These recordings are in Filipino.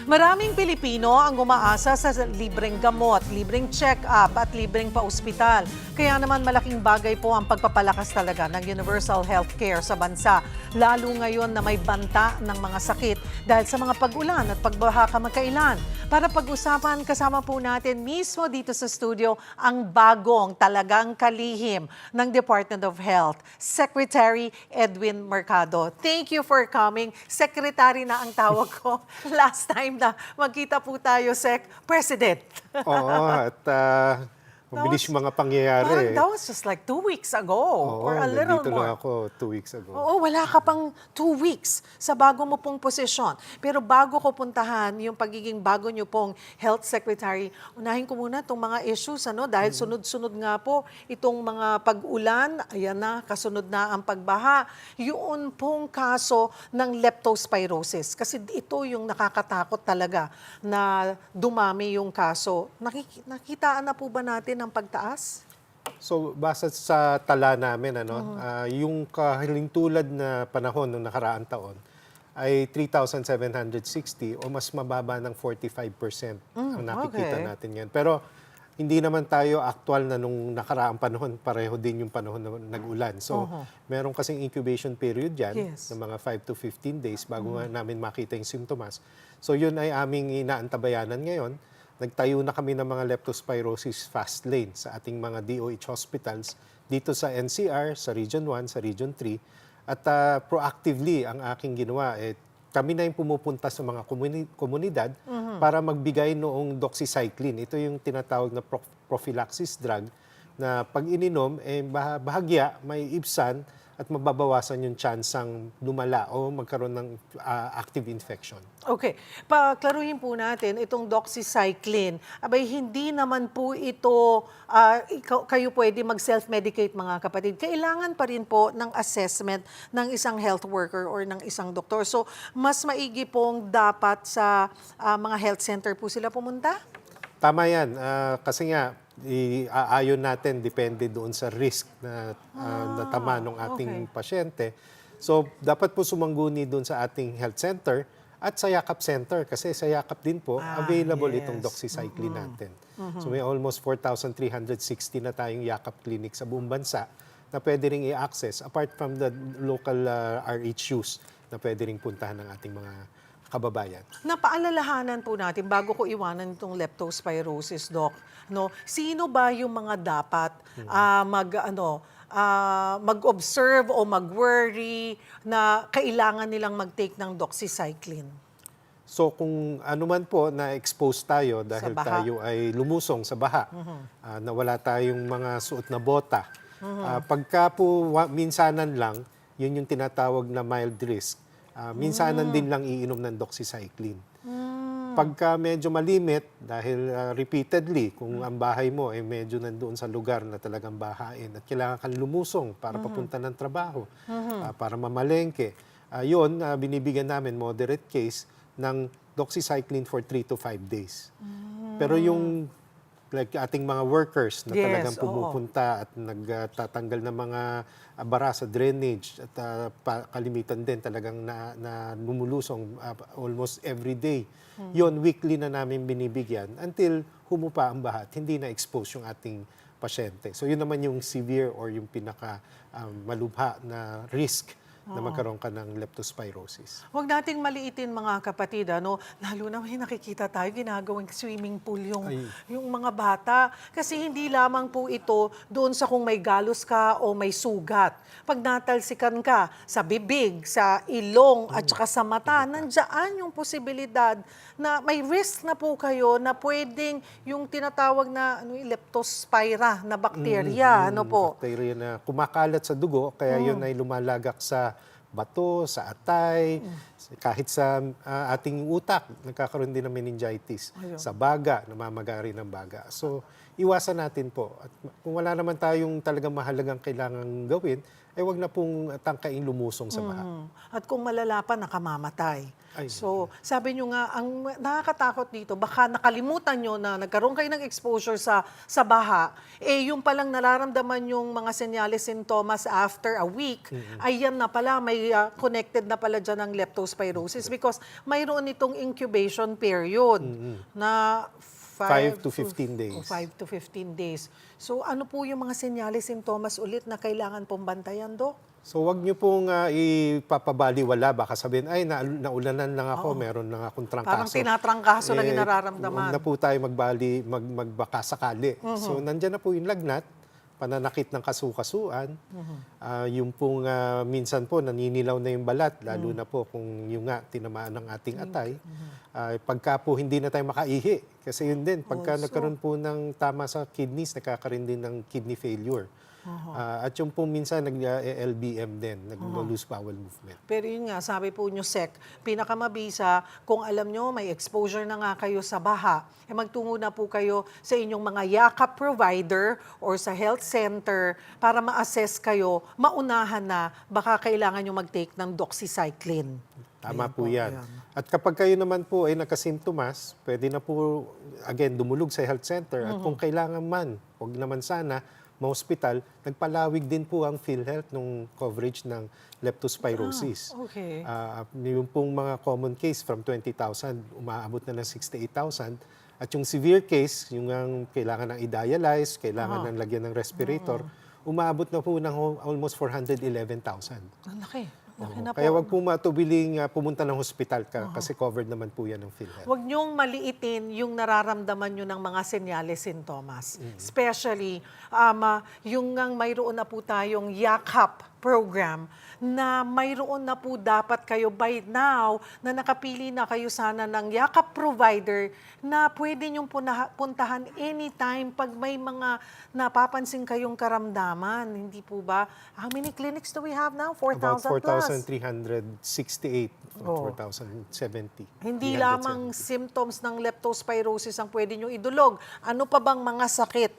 Maraming Pilipino ang umaasa sa libreng gamot, libreng check-up at libreng pa-ospital. Kaya naman malaking bagay po ang pagpapalakas talaga ng universal healthcare sa bansa. Lalo ngayon na may banta ng mga sakit dahil sa mga pag-ulan at pagbaha kamakailan. Para pag-usapan, kasama po natin mismo dito sa studio ang bagong talagang kalihim ng Department of Health, Secretary Edwin Mercado. Thank you for coming. Secretary na ang tawag ko. Last time na magkita po tayo, Sec, President. Oo, at mabilis yung mga pangyayari. That was just like 2 weeks ago or a little nandito more. lang ako 2 weeks ago. Oo, wala ka pang 2 weeks sa bago mo pong posisyon. Pero bago ko puntahan yung pagiging bago nyo pong Health Secretary, unahin ko muna itong mga issues, dahil sunod-sunod nga po itong mga pag-ulan, ayan na, kasunod na ang pagbaha. Yun pong kaso ng leptospirosis. Kasi ito yung nakakatakot talaga na dumami yung kaso. Nakitaan na po ba natin ang pagtaas? So, base sa tala namin, yung kahilintulad na panahon ng nakaraang taon ay 3,760 o mas mababa ng 45% ang nakikita natin yan. Pero hindi naman tayo actual na nung nakaraang panahon, pareho din yung panahon na nag-ulan. So, meron kasing incubation period dyan ng mga 5 to 15 days bago nga namin makita yung symptoms. So, yun ay aming inaantabayanan ngayon. Nagtayo na kami ng mga leptospirosis fast lane sa ating mga DOH hospitals dito sa NCR, sa Region 1, sa Region 3. At proactively, ang aking ginawa, kami na yung pumupunta sa mga komunidad para magbigay noong doxycycline. Ito yung tinatawag na prophylaxis drug na pag ininom, bahagya, may ibsan at mababawasan yung tsansang lumala o magkaroon ng active infection. Okay. Paklaruhin po natin itong doxycycline. Abay, hindi naman po ito, kayo pwede mag-self-medicate mga kapatid. Kailangan pa rin po ng assessment ng isang health worker or ng isang doktor. So, mas maigi pong dapat sa mga health center po sila pumunta? Tama yan. Kasi nga, aayon natin depende doon sa risk na natama ng ating pasyente. So, dapat po sumangguni doon sa ating health center at sa Yakap Center kasi sa Yakap din po available itong doxycycline natin. So, may almost 4,360 na tayong Yakap clinic sa buong bansa na pwede ring i-access apart from the local RHUs na pwede ring puntahan ng ating mga kababayan. Napaalalahanan po natin bago ko iwanan itong leptospirosis, Doc. Sino ba yung mga dapat mag-observe o mag-worry na kailangan nilang mag-take ng doxycycline? So kung ano man po na-expose tayo dahil tayo ay lumusong sa baha, na wala tayong mga suot na bota, pagka po minsanan lang, yun yung tinatawag na mild risk. Minsanan din lang iinom ng doxycycline. Pagka medyo malimit, dahil repeatedly, kung ang bahay mo ay medyo nandoon sa lugar na talagang bahain at kailangan kang lumusong para papunta ng trabaho, para mamalengke, yun, binibigyan namin moderate case ng doxycycline for 3 to 5 days. Pero yung like ating mga workers na talagang pumupunta at nagtatanggal ng mga bara sa drainage at kalimitan din talagang na lumulusong almost every day. Yon weekly na namin binibigyan until humupa ang baha at hindi na-expose yung ating pasyente. So yun naman yung severe or yung pinaka malubha na risk na magkaroon ka ng leptospirosis. Huwag nating maliitin mga kapatid, lalo na may nakikita tayo ginagawang swimming pool yung mga bata. Kasi hindi lamang po ito doon sa kung may galos ka o may sugat. Pag natalsikan ka sa bibig, sa ilong at saka sa mata, nandiyan yung posibilidad na may risk na po kayo na pwedeng yung tinatawag na leptospira na bakterya. Bakterya na kumakalat sa dugo, kaya yun ay lumalagak sa bato, sa atay, kahit sa ating utak, nagkakaroon din ng meningitis. Sa baga, namamagari ng baga. So, iwasan natin po. At kung wala naman tayong talagang mahalagang kailangang gawin, ay wag na pong tangkain lumusong sa baha. At kung malala pa, nakamamatay. So, sabi nyo nga, ang nakakatakot dito, baka nakalimutan nyo na nagkaroon kayo ng exposure sa baha, yung palang nararamdaman yung mga senyales, sintomas after a week, ay yan na pala, may connected na pala dyan ng leptospirosis. leptospirosis because mayroon itong incubation period na 5 to 15 days. 5 to 15 days. So ano po yung mga senyales, simptomas ulit na kailangan pong bantayan, Dok? So wag niyo pong ipapabaliwala. Baka sabihin, ay, naulanan lang ako, meron lang akong trangkaso. Parang tinatrangkaso lang yung nararamdaman. Huwag na po tayo magbaka sakali. So nandyan na po yung lagnat, pananakit ng kasukasuan, yung pong minsan po naninilaw na yung balat, lalo na po kung yung nga tinamaan ng ating atay. Pagka po hindi na tayo makaihi, kasi yun din, pagka nagkaroon po ng tama sa kidneys, nakakaroon din ng kidney failure. At yung po minsan nag-LBM din, nag-loose bowel movement. Pero yun nga, sabi po nyo, Sec, pinakamabisa, kung alam nyo may exposure na nga kayo sa baha, magtungo na po kayo sa inyong mga yakap provider or sa health center para ma-assess kayo, maunahan na baka kailangan nyo mag-take ng doxycycline. Tama po yan. At kapag kayo naman po ay nakasimptomas, pwede na po, again, dumulog sa health center. At kung kailangan man, huwag naman sana, ma-hospital, nagpalawig din po ang PhilHealth nung coverage ng leptospirosis. Okay. Yung pong mga common case from 20,000, umaabot na ng 68,000. At yung severe case, yung ang kailangan ng i-dialyze, kailangan ng lagyan ng respirator, umaabot na po ng almost 411,000. Ang laki. Laki na Kaya po. wag po matubiling pumunta ng hospital kasi covered naman po yan ng PhilHealth. Huwag niyong maliitin yung nararamdaman nyo ng mga senyales, sintomas. Especially, yung ngang mayroon na po tayong yakap program na mayroon na po dapat kayo by now na nakapili na kayo sana ng yakap provider na pwede niyong puntahan anytime pag may mga napapansin kayong karamdaman. Hindi po ba? How many clinics do we have now? 4,000 About plus? 4,368 or 4,070. Hindi lamang symptoms ng leptospirosis ang pwede nyo idulog. Ano pa bang mga sakit,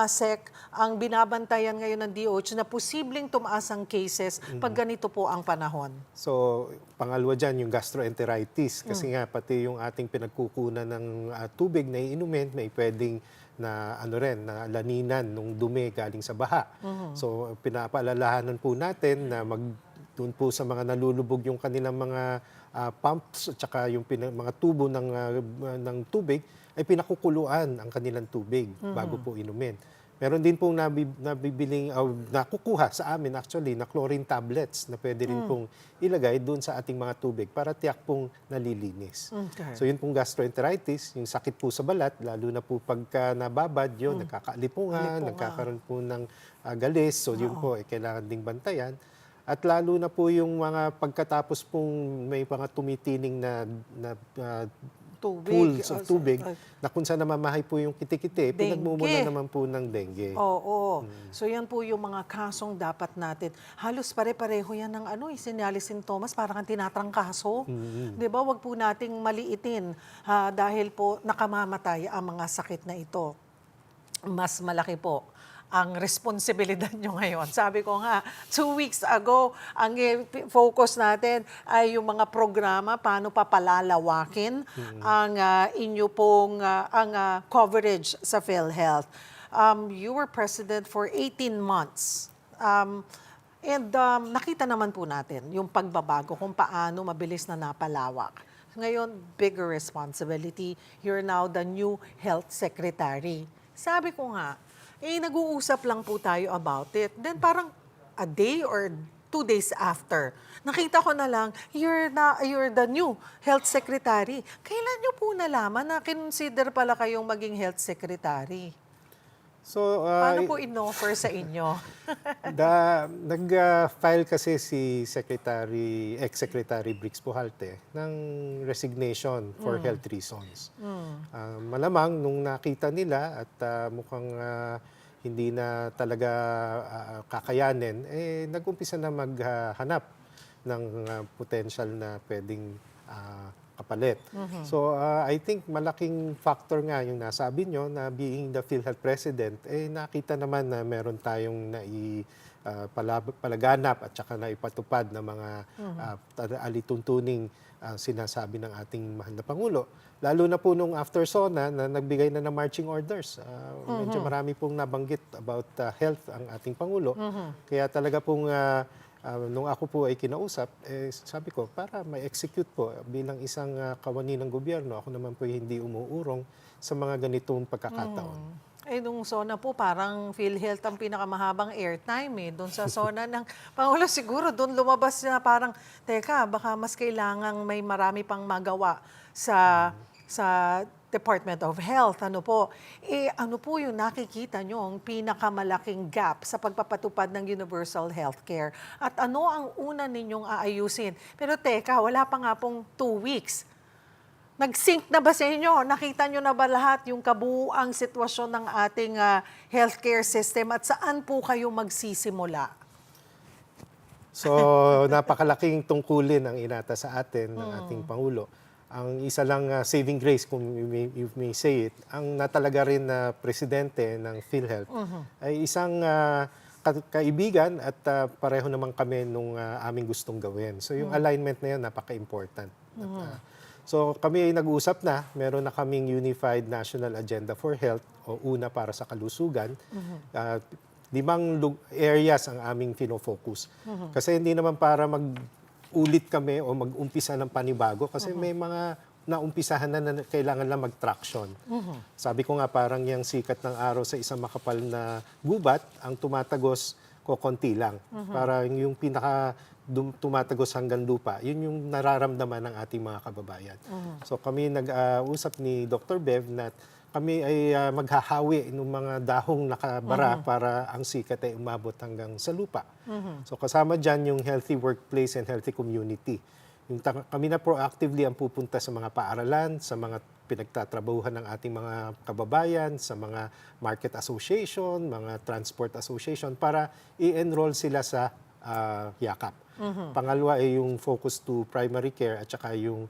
Sec, ang binabantayan ngayon ng DOH na posibleng tumaas ang cases pag ganito po ang panahon? So, pangalawa dyan, yung gastroenteritis. Kasi nga, pati yung ating pinagkukunan ng tubig na iinumin, may pwedeng na na laninan nung dumi galing sa baha. So, pinapaalalahanan po natin na doon po sa mga nalulubog yung kanilang mga pumps at saka yung mga tubo ng tubig, ay pinakukuluan ang kanilang tubig bago po inumin. Meron din pong nabibiling, nakukuha sa amin actually, na chlorine tablets na pwede rin pong ilagay doon sa ating mga tubig para tiyak pong nalilinis. Okay. So yun pong gastroenteritis, yung sakit po sa balat, lalo na po pagka nababad yun, nagkakaalipungan, nagkakaroon po ng galis, so yun po ay kailangan ding bantayan. At lalo na po yung mga pagkatapos pong may mga tumitining na pools of tubig na kung saan namamahay po yung kitikite, pinagmumula naman po ng dengue. Oo. So yan po yung mga kasong dapat natin. Halos pare-pareho yan ng sinyalis, sintomas, parang tinatrangkaso. Diba? Wag po nating maliitin dahil po nakamamatay ang mga sakit na ito. Mas malaki po ang responsibilidad nyo ngayon. Sabi ko nga, 2 weeks ago, ang focus natin ay yung mga programa, paano papalalawakin ang inyo pong coverage sa PhilHealth. You were president for 18 months. And nakita naman po natin yung pagbabago kung paano mabilis na napalawak. Ngayon, bigger responsibility. You're now the new health secretary. Sabi ko nga, nag-uusap lang po tayo about it. Then parang a day or 2 days after, nakita ko na lang, you're the new health secretary. Kailan nyo po nalaman na kinonsider pala kayong maging health secretary? So, Paano po in-offer sa inyo? Nag-file kasi si ex-Secretary Briggs Pujalte ng resignation for health reasons. Malamang nung nakita nila at mukhang hindi na talaga kakayanin, nag-umpisa na maghanap ng potential na pwedeng kapalit. So, I think malaking factor nga yung nasabi nyo na being the PhilHealth President, nakita naman na meron tayong palaganap at saka naipatupad na mga alituntuning sinasabi ng ating mahal na Pangulo. Lalo na po nung after SONA na nagbigay na ng marching orders. Medyo marami pong nabanggit about health ang ating Pangulo. Kaya talaga pong nung ako po ay kinausap, sabi ko, para ma-execute po bilang isang kawani ng gobyerno, ako naman po hindi umuurong sa mga ganitong pagkakataon. Nung SONA po, parang PhilHealth ang pinakamahabang airtime Doon sa SONA ng Pangulo, siguro doon lumabas na parang, teka, baka mas kailangang may marami pang magawa sa Department of Health. Ano po yung nakikita nyo ang pinakamalaking gap sa pagpapatupad ng universal healthcare? At ano ang una ninyong aayusin? Pero teka, wala pa nga pong 2 weeks. Nag-sync na ba sa inyo? Nakita nyo na ba lahat yung kabuuang sitwasyon ng ating healthcare system at saan po kayo magsisimula? So, napakalaking tungkulin ang inata sa atin ng ating Pangulo. Ang isa lang saving grace, kung you may say it, ang natalaga rin na presidente ng PhilHealth ay isang kaibigan at pareho naman kami nung aming gustong gawin. So yung alignment na yun, napaka-important. So kami ay nag-uusap na, meron na kaming Unified National Agenda for Health o una para sa kalusugan. 5 areas ang aming fino-focus. Kasi hindi naman para ulit kami o mag-umpisa ng panibago kasi may mga naumpisahan na kailangan lang mag-traction. Sabi ko nga parang yung sikat ng araw sa isang makapal na gubat, ang tumatagos konti lang. Para yung pinaka tumatagos hanggang lupa, yun yung nararamdaman ng ating mga kababayan. So kami nag-usap ni Dr. Bev na kami ay maghahawi ng mga dahong nakabara para ang sikat ay umabot hanggang sa lupa. So kasama dyan yung healthy workplace and healthy community. Kami na proactively ang pupunta sa mga paaralan, sa mga pinagtatrabahuhan ng ating mga kababayan, sa mga market association, mga transport association para i-enroll sila sa yakap. Pangalawa ay yung focus to primary care at saka yung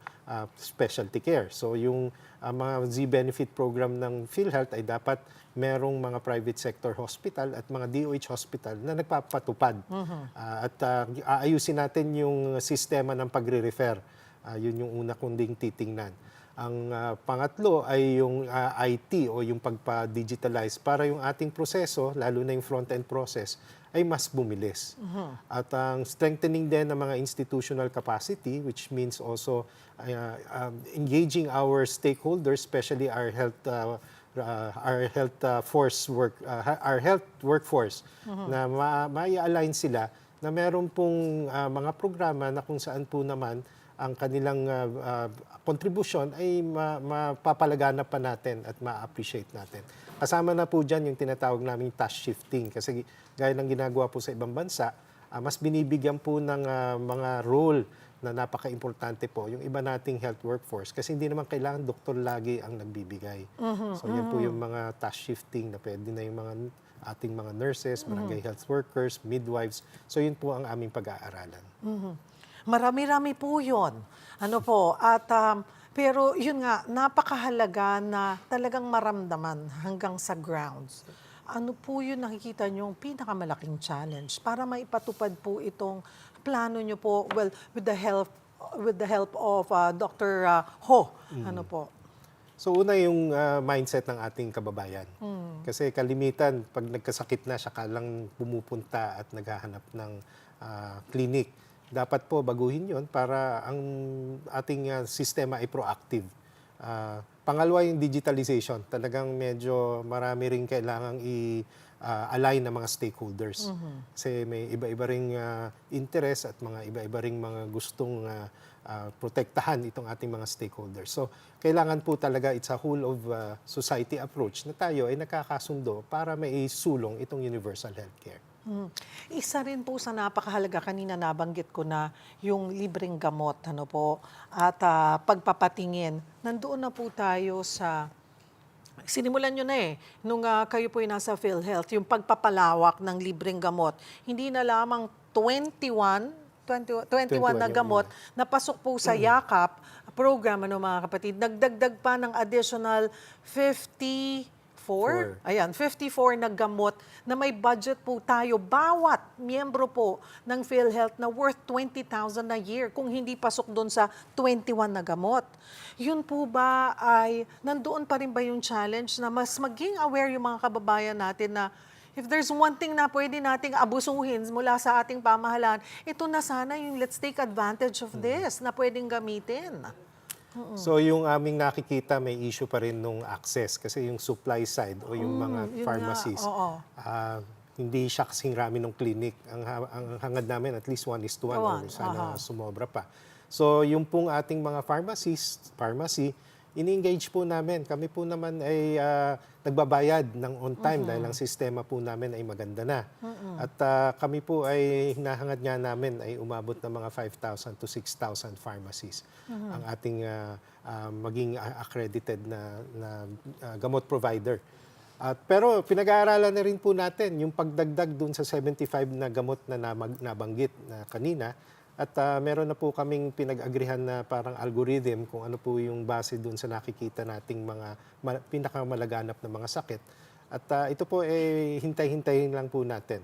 specialty care. So yung mga Z-benefit program ng PhilHealth ay dapat merong mga private sector hospital at mga DOH hospital na nagpapatupad. At aayusin natin yung sistema ng pagre-refer. Yun yung una kong ding titingnan. Ang pangatlo ay yung IT o yung pagpa-digitalize para yung ating proseso, lalo na yung front-end process, ay mas bumilis. At ang strengthening din ng mga institutional capacity, which means also engaging our stakeholders, especially our health workforce, na ma-align sila na meron pong mga programa na kung saan po naman ang kanilang kontribusyon ay mapapalaganap pa natin at ma-appreciate natin. Kasama na po dyan yung tinatawag naming task shifting kasi gaya ng ginagawa po sa ibang bansa, mas binibigyan po ng mga role na napaka-importante po yung iba nating health workforce kasi hindi naman kailangan doktor lagi ang nagbibigay. So yan po yung mga task shifting na pwede na yung mga ating mga nurses, barangay health workers, midwives. So yun po ang aming pag-aaralan. Marami-rami po yun. Pero yun nga, napakahalaga na talagang maramdaman hanggang sa grounds. Ano po yun nakikita nyo yung pinakamalaking challenge para maipatupad po itong plano nyo po, well, with the help of Dr. Ho. Ano po? So una yung mindset ng ating kababayan. Kasi kalimitan, pag nagkasakit na, siya lang pumupunta at naghahanap ng clinic. Dapat po baguhin yon para ang ating sistema ay proactive. Pangalawa yung digitalization. Talagang medyo marami rin kailangang i-align ng mga stakeholders. Kasi may iba-iba ring interest at mga iba-iba ring mga gustong protektahan itong ating mga stakeholders. So, kailangan po talaga it's a whole of society approach na tayo ay nakakasundo para may sulong itong universal healthcare. Isa rin po sa napakahalaga, kanina nabanggit ko na yung libreng gamot, at pagpapatingin. Nandoon na po tayo sa, sinimulan nyo na nung kayo po nasa PhilHealth, yung pagpapalawak ng libreng gamot. Hindi na lamang 21 na gamot na pasok po sa yakap program, mga kapatid. Nagdagdag pa ng additional 54 na gamot na may budget po tayo bawat miyembro po ng PhilHealth na worth 20,000 a year kung hindi pasok doon sa 21 na gamot. Yun po ba ay nandoon pa rin ba yung challenge na mas maging aware yung mga kababayan natin na If there's one thing na pwede nating abusuhin mula sa ating pamahalaan, ito na sana yung let's take advantage of this na pwedeng gamitin. So yung aming nakikita, may issue pa rin nung access kasi yung supply side o yung mga yun pharmacies, nga, oo. hindi siya kasing rami ng clinic. Ang hangad namin at least 1:1 or sana sumobra pa. So yung pong ating mga pharmacy, ini-engage po namin. Kami po naman ay nagbabayad ng on time dahil ang sistema po namin ay maganda na. At kami po ay hinahangad nga namin ay umabot ng mga 5,000 to 6,000 pharmacies ang ating maging accredited na gamot provider. Pero pinag-aaralan na rin po natin yung pagdagdag dun sa 75 na gamot na nabanggit na kanina. At meron na po kaming pinag-agrihan na parang algorithm kung ano po yung base dun sa nakikita nating mga pinakamalaganap na mga sakit. At ito po hintay-hintayin lang po natin.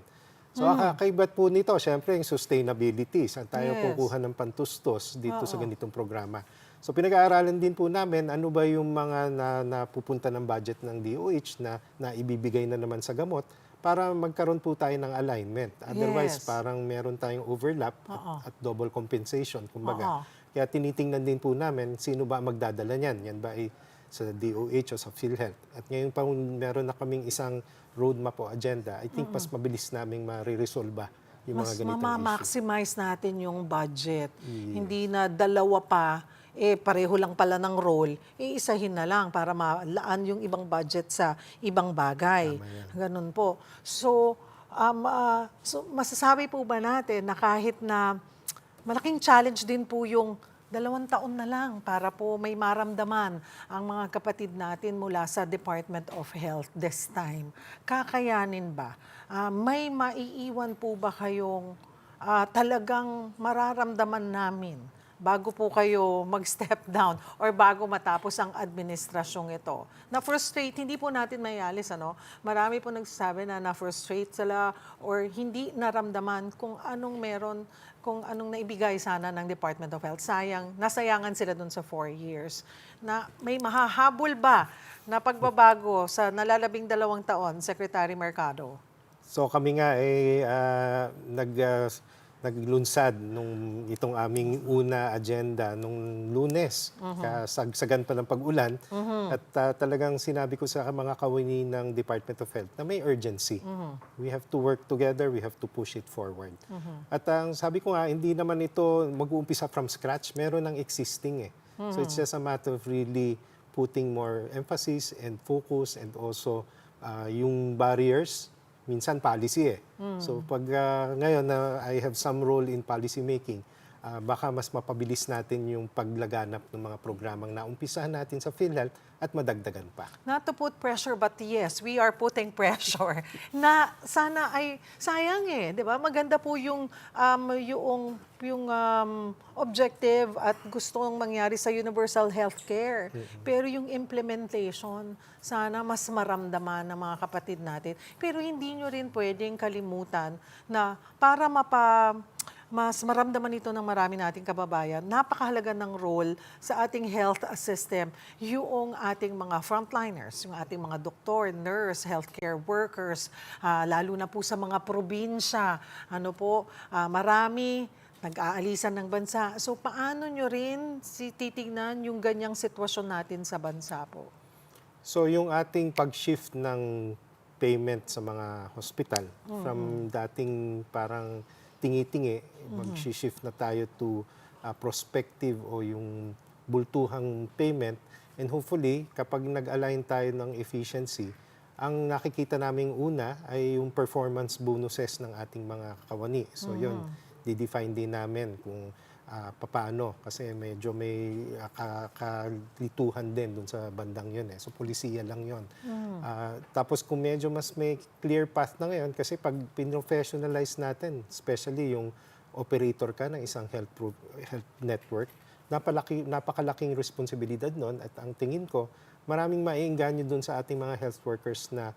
So kakaibat po nito, syempre yung sustainability. Saan tayo kukuha ng pantustos dito sa ganitong programa. So pinag-aaralan din po namin ano ba yung mga napupunta ng budget ng DOH na ibibigay na naman sa gamot para magkaroon po tayo ng alignment. Otherwise, parang meron tayong overlap at double compensation, kumbaga. Kaya tinitingnan din po namin sino ba magdadala niyan. Yan ba ay sa DOH o sa PhilHealth. At ngayon pa meron na kaming isang roadmap o agenda. I think mas mabilis naming mariresolve yung mga ganitong issue. Mas maximize natin yung budget. Hindi na dalawa pa, pareho lang pala ng role, isahin na lang para malaan yung ibang budget sa ibang bagay. Ganun po. So masasabi po ba natin na kahit na malaking challenge din po yung 2 taon na lang para po may maramdaman ang mga kapatid natin mula sa Department of Health this time. Kakayanin ba? May maiiwan po ba kayong talagang mararamdaman namin bago po kayo mag-step down or bago matapos ang administrasyong ito? Na-frustrate, hindi po natin mayalis, ano? Marami po nagsasabi na na-frustrate sila or hindi naramdaman kung anong meron, kung anong naibigay sana ng Department of Health. Nasayangan sila dun sa 4 years. Na may mahahabol ba na pagbabago sa nalalabing 2 taon, Secretary Mercado? So kami nga naglunsad nung itong aming una agenda nung Lunes, kasagsagan pa ng pag-ulan. At talagang sinabi ko sa mga kawani ng Department of Health na may urgency. We have to work together, we have to push it forward. At ang sabi ko nga, hindi naman ito mag-uumpisa from scratch, meron ng existing eh. So it's just a matter of really putting more emphasis and focus and also yung barriers, minsan policy eh. So pag ngayon na I have some role in policy making, baka mas mapabilis natin yung paglaganap ng mga programang naumpisahan natin sa PhilHealth at madagdagan pa. Not to put pressure, but yes, we are putting pressure. Na sana ay sayang eh, 'di ba? Maganda po yung objective at gustong mangyari sa universal healthcare. Pero yung implementation, sana mas maramdaman ng mga kapatid natin. Pero hindi nyo rin pwedeng kalimutan na para mas maramdaman ito ng marami nating kababayan, napakahalaga ng role sa ating health system yung ating mga frontliners, yung ating mga doktor, nurse, healthcare workers, lalo na po sa mga probinsya. Marami nag-aalisan ng bansa. So paano nyo rin titignan yung ganyang sitwasyon natin sa bansa po? So yung ating pag-shift ng payment sa mga hospital from dating parang tingi-tingi, mag-shift na tayo to prospective o yung bultuhang payment. And hopefully, kapag nag-align tayo ng efficiency, ang nakikita naming una ay yung performance bonuses ng ating mga kawani. So yun, di-define din namin kung paano kasi medyo may kalituhan din dun sa bandang yun eh. So polisiya lang yun. Tapos kung medyo mas may clear path na ngayon kasi pag pinrofessionalize natin, especially yung operator ka ng isang health network, napakalaking responsibilidad nun at ang tingin ko, maraming maiengganyo dun sa ating mga health workers na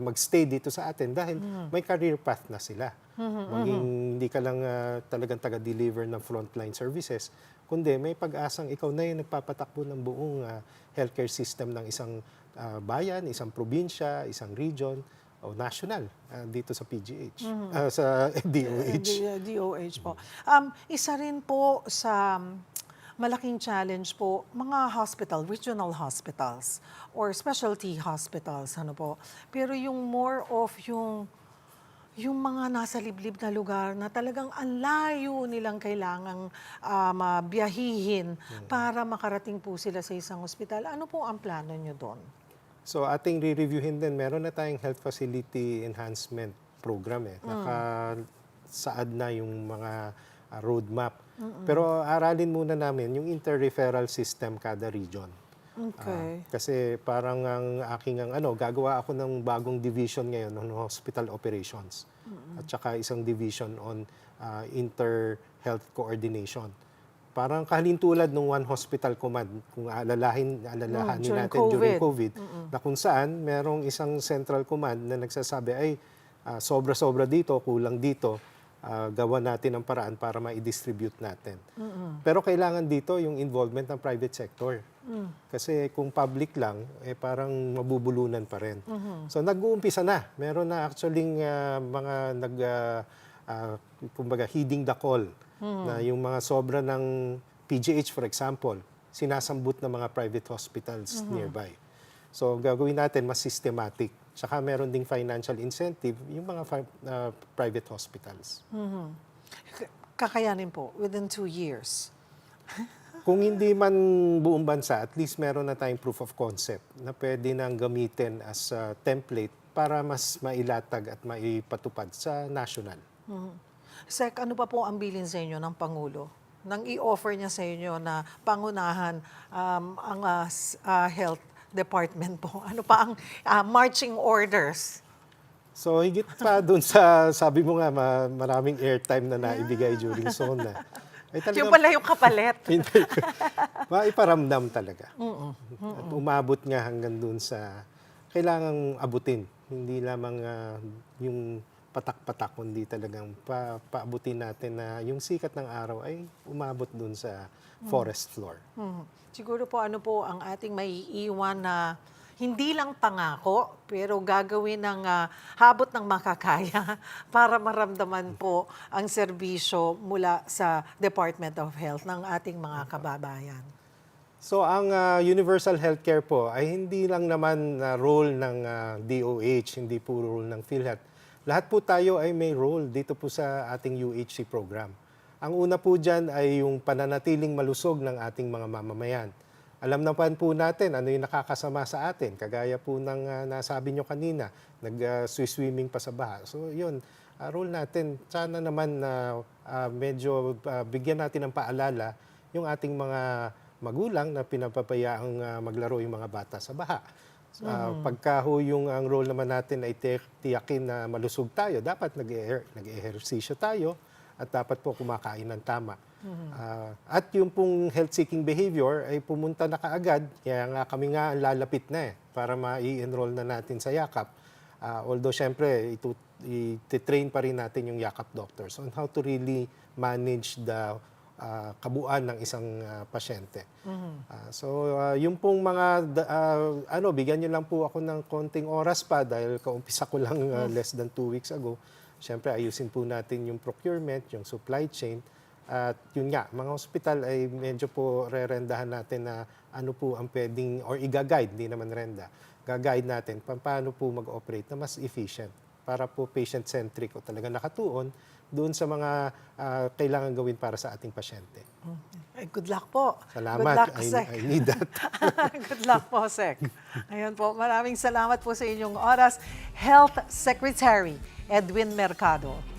magstay dito sa atin dahil may career path na sila. Hindi ka lang talagang taga-deliver ng frontline services, kundi may pag-asang ikaw na yung nagpapatakbo ng buong healthcare system ng isang bayan, isang probinsya, isang region, o national dito sa PGH, sa DOH. DOH po. Isa rin po sa malaking challenge po, mga hospital, regional hospitals or specialty hospitals, ano po. Pero yung more of yung mga nasa liblib na lugar na talagang ang layo nilang kailangang biyahihin para makarating po sila sa isang ospital. Ano po ang plano nyo doon? So ating re-reviewin din, meron na tayong health facility enhancement program nakasaad na yung mga roadmap. Pero aralin muna namin yung inter-referral system kada region. Okay. Kasi parang gagawa ako ng bagong division ngayon ng hospital operations. At saka isang division on inter-health coordination. Parang kalintulad ng One Hospital Command, kung alalahanin natin during COVID, na kung saan merong isang central command na nagsasabi ay sobra-sobra dito, kulang dito, gawa natin ang paraan para ma-distribute natin. Pero kailangan dito yung involvement ng private sector. Kasi kung public lang, parang mabubulunan pa rin. So nag-uumpisa na. Meron na actually mga kumbaga heeding the call na yung mga sobra ng PGH, for example, sinasambut ng mga private hospitals nearby. So gagawin natin mas systematic. Saka meron ding financial incentive yung mga private hospitals. Kakayanin po within 2 years. Kung hindi man buong bansa, at least meron na tayong proof of concept na pwede nang gamitin as a template para mas mailatag at maipatupad sa national. Sec, ano pa po ang bilin sa inyo ng Pangulo? Nang i-offer niya sa inyo na pangunahan ang health department po? Ano pa ang marching orders? So higit pa dun sa, sabi mo nga, maraming airtime na naibigay during SONA. Ay, Yung pala yung kapalit. Maiparamdam talaga. At umabot nga hanggang dun sa kailangang abutin. Hindi lamang yung patak-patak, kundi talagang paabutin natin na yung sikat ng araw ay umabot dun sa forest floor. Siguro po ano po ang ating maiiwan na hindi lang pangako, pero gagawin ng habot ng makakaya para maramdaman po ang serbisyo mula sa Department of Health ng ating mga kababayan. So ang universal healthcare po ay hindi lang naman role ng DOH, hindi po role ng PhilHealth. Lahat po tayo ay may role dito po sa ating UHC program. Ang una po dyan ay yung pananatiling malusog ng ating mga mamamayan. Alam naman po natin ano yung nakakasama sa atin. Kagaya po ng nasabi nyo kanina, nag-swimming pa sa baha. So yun, role natin. Sana naman medyo bigyan natin ng paalala yung ating mga magulang na pinapapayaang maglaro yung mga bata sa baha. Pagka yung ang role naman natin ay tiyakin na malusog tayo, dapat nag-ehersisyo tayo at dapat po kumakain ng tama. At yung pong health-seeking behavior ay pumunta na kaagad, kaya nga kami nga lalapit na para ma-i-enroll na natin sa yakap. Although syempre, iti-train pa rin natin yung yakap doctors on how to really manage the kabuuan ng isang pasyente. So yung pong mga bigyan niyo lang po ako ng konting oras pa dahil kaumpisa ko lang less than 2 weeks ago. Siyempre ayusin po natin yung procurement, yung supply chain. At yun nga, mga hospital ay medyo po re-rendahan natin na ano po ang pwedeng or iga-guide, hindi naman renda. Ga-guide natin paano po mag-operate na mas efficient para po patient-centric o talaga nakatuon doon sa mga kailangan gawin para sa ating pasyente. Good luck po. Salamat. Good luck, Sec. I need that. Good luck po, Sec. Ayun po, maraming salamat po sa inyong oras. Health Secretary Edwin Mercado.